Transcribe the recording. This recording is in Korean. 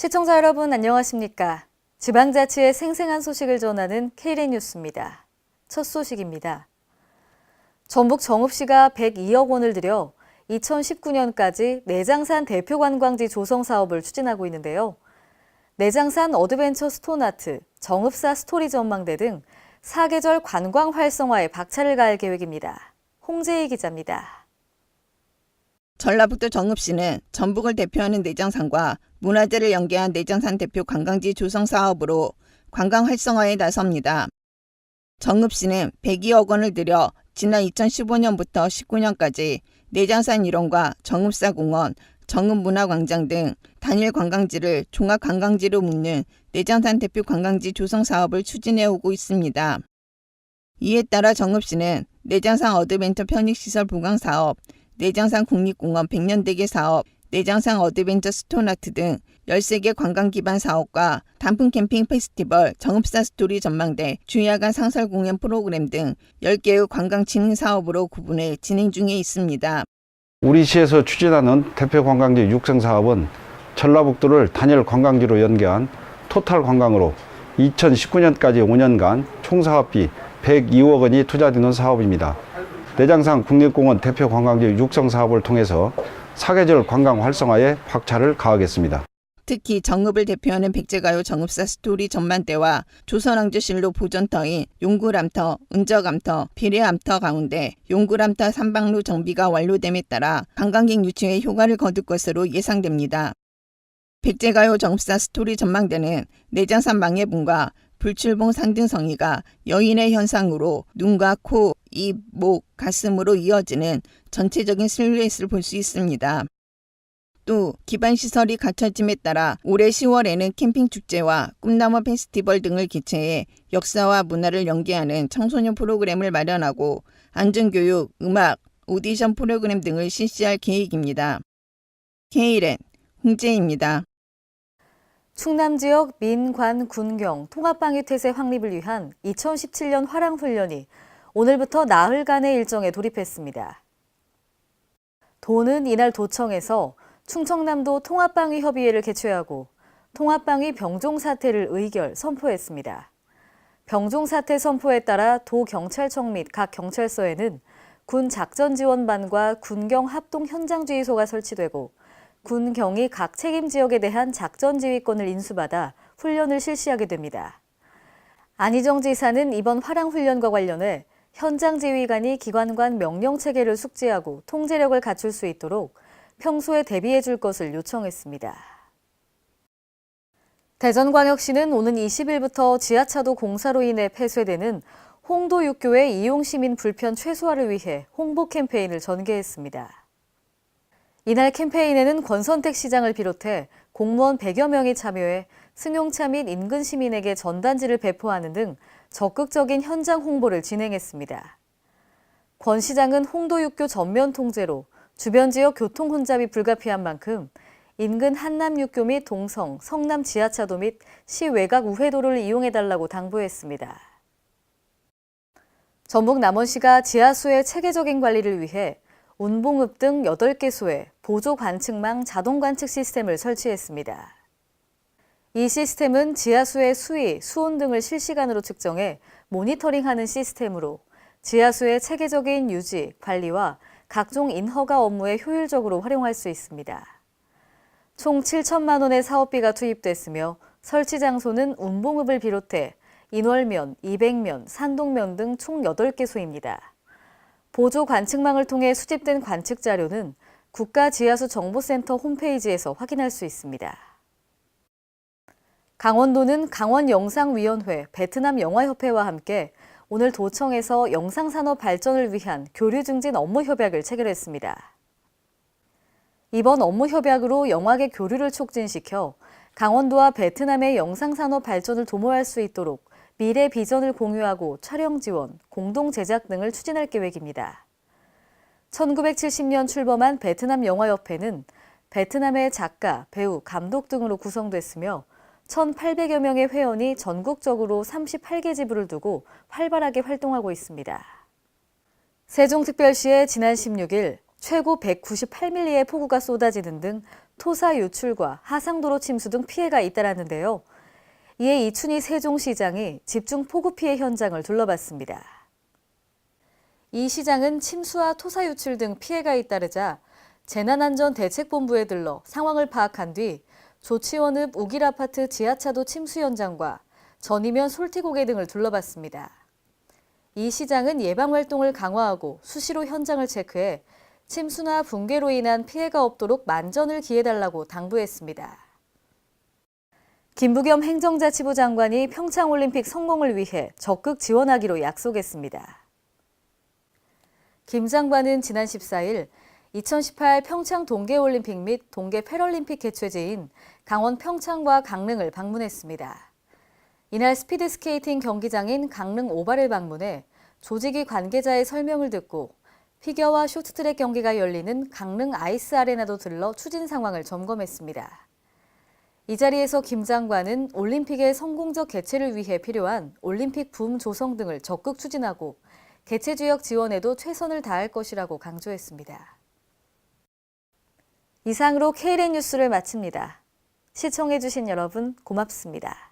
시청자 여러분 안녕하십니까? 지방자치의 생생한 소식을 전하는 K-랜 뉴스입니다. 첫 소식입니다. 전북 정읍시가 102억 원을 들여 2019년까지 내장산 대표 관광지 조성 사업을 추진하고 있는데요. 내장산 어드벤처 스톤아트, 정읍사 스토리 전망대 등 4계절 관광 활성화에 박차를 가할 계획입니다. 홍재희 기자입니다. 전라북도 정읍시는 전북을 대표하는 내장산과 문화재를 연계한 내장산 대표 관광지 조성 사업으로 관광 활성화에 나섭니다. 정읍시는 102억 원을 들여 지난 2015년부터 19년까지 내장산 일원과 정읍사공원, 정읍문화광장 등 단일 관광지를 종합관광지로 묶는 내장산 대표 관광지 조성 사업을 추진해오고 있습니다. 이에 따라 정읍시는 내장산 어드벤처 편익시설 보강 사업, 내장산 국립공원 100년대계 사업, 내장산 어드벤처 스톤아트 등 13개 관광 기반 사업과 단풍 캠핑 페스티벌, 정읍사 스토리 전망대, 주야간 상설 공연 프로그램 등 10개의 관광 진흥 사업으로 구분해 진행 중에 있습니다. 우리 시에서 추진하는 대표 관광지 육성 사업은 전라북도를 단일 관광지로 연계한 토탈 관광으로 2019년까지 5년간 총 사업비 102억 원이 투자되는 사업입니다. 내장산 국립공원 대표 관광지 육성 사업을 통해서 사계절 관광 활성화에 박차를 가하겠습니다. 특히 정읍을 대표하는 백제가요 정읍사 스토리 전만대와 조선왕조실록 보존터인 용구람터, 은저감터, 비례암터 가운데 용구람터 삼방로 정비가 완료됨에 따라 관광객 유치에 효과를 거둘 것으로 예상됩니다. 백제가요 정읍사 스토리 전망대는 내장산 망해분과 불출봉 상등성이가 여인의 현상으로 눈과 코, 입, 목, 가슴으로 이어지는 전체적인 실루엣을 볼 수 있습니다. 또 기반시설이 갖춰짐에 따라 올해 10월에는 캠핑축제와 꿈나무 페스티벌 등을 개최해 역사와 문화를 연계하는 청소년 프로그램을 마련하고 안전교육, 음악, 오디션 프로그램 등을 실시할 계획입니다. K-랜 홍재희입니다. 충남 지역 민, 관, 군경 통합방위 태세 확립을 위한 2017년 화랑훈련이 오늘부터 나흘간의 일정에 돌입했습니다. 도는 이날 도청에서 충청남도 통합방위협의회를 개최하고 통합방위 병종사태를 의결, 선포했습니다. 병종사태 선포에 따라 도경찰청 및 각 경찰서에는 군 작전지원반과 군경 합동 현장지휘소가 설치되고 군경이 각 책임 지역에 대한 작전 지휘권을 인수받아 훈련을 실시하게 됩니다. 안희정 지사는 이번 화랑훈련과 관련해 현장 지휘관이 기관 간 명령 체계를 숙지하고 통제력을 갖출 수 있도록 평소에 대비해 줄 것을 요청했습니다. 대전광역시는 오는 20일부터 지하차도 공사로 인해 폐쇄되는 홍도 육교의 이용 시민 불편 최소화를 위해 홍보 캠페인을 전개했습니다. 이날 캠페인에는 권선택 시장을 비롯해 공무원 100여 명이 참여해 승용차 및 인근 시민에게 전단지를 배포하는 등 적극적인 현장 홍보를 진행했습니다. 권 시장은 홍도 육교 전면 통제로 주변 지역 교통 혼잡이 불가피한 만큼 인근 한남 육교 및 동성, 성남 지하차도 및 시 외곽 우회도를 이용해달라고 당부했습니다. 전북 남원시가 지하수의 체계적인 관리를 위해 운봉읍 등 8개소에 보조 관측망 자동 관측 시스템을 설치했습니다. 이 시스템은 지하수의 수위, 수온 등을 실시간으로 측정해 모니터링하는 시스템으로 지하수의 체계적인 유지, 관리와 각종 인허가 업무에 효율적으로 활용할 수 있습니다. 총 7천만 원의 사업비가 투입됐으며 설치 장소는 운봉읍을 비롯해 인월면, 200면, 산동면 등 총 8개소입니다. 보조 관측망을 통해 수집된 관측 자료는 국가지하수정보센터 홈페이지에서 확인할 수 있습니다. 강원도는 강원영상위원회, 베트남 영화협회와 함께 오늘 도청에서 영상산업 발전을 위한 교류 증진 업무 협약을 체결했습니다. 이번 업무 협약으로 영화계 교류를 촉진시켜 강원도와 베트남의 영상산업 발전을 도모할 수 있도록 미래 비전을 공유하고 촬영 지원, 공동 제작 등을 추진할 계획입니다. 1970년 출범한 베트남 영화협회는 베트남의 작가, 배우, 감독 등으로 구성됐으며 1,800여 명의 회원이 전국적으로 38개 지부를 두고 활발하게 활동하고 있습니다. 세종특별시에 지난 16일 최고 198mm의 폭우가 쏟아지는 등 토사 유출과 하상도로 침수 등 피해가 잇따랐는데요. 이에 이춘희 세종시장이 집중 폭우 피해 현장을 둘러봤습니다. 이 시장은 침수와 토사 유출 등 피해가 잇따르자 재난안전대책본부에 들러 상황을 파악한 뒤 조치원읍 우길아파트 지하차도 침수 현장과 전이면 솔티고개 등을 둘러봤습니다. 이 시장은 예방활동을 강화하고 수시로 현장을 체크해 침수나 붕괴로 인한 피해가 없도록 만전을 기해달라고 당부했습니다. 김부겸 행정자치부 장관이 평창올림픽 성공을 위해 적극 지원하기로 약속했습니다. 김 장관은 지난 14일 2018 평창 동계올림픽 및 동계 패럴림픽 개최지인 강원 평창과 강릉을 방문했습니다. 이날 스피드스케이팅 경기장인 강릉 오발을 방문해 조직위 관계자의 설명을 듣고 피겨와 쇼트트랙 경기가 열리는 강릉 아이스 아레나도 들러 추진 상황을 점검했습니다. 이 자리에서 김 장관은 올림픽의 성공적 개최를 위해 필요한 올림픽 붐 조성 등을 적극 추진하고 개최 지역 지원에도 최선을 다할 것이라고 강조했습니다. 이상으로 KLN 뉴스를 마칩니다. 시청해주신 여러분 고맙습니다.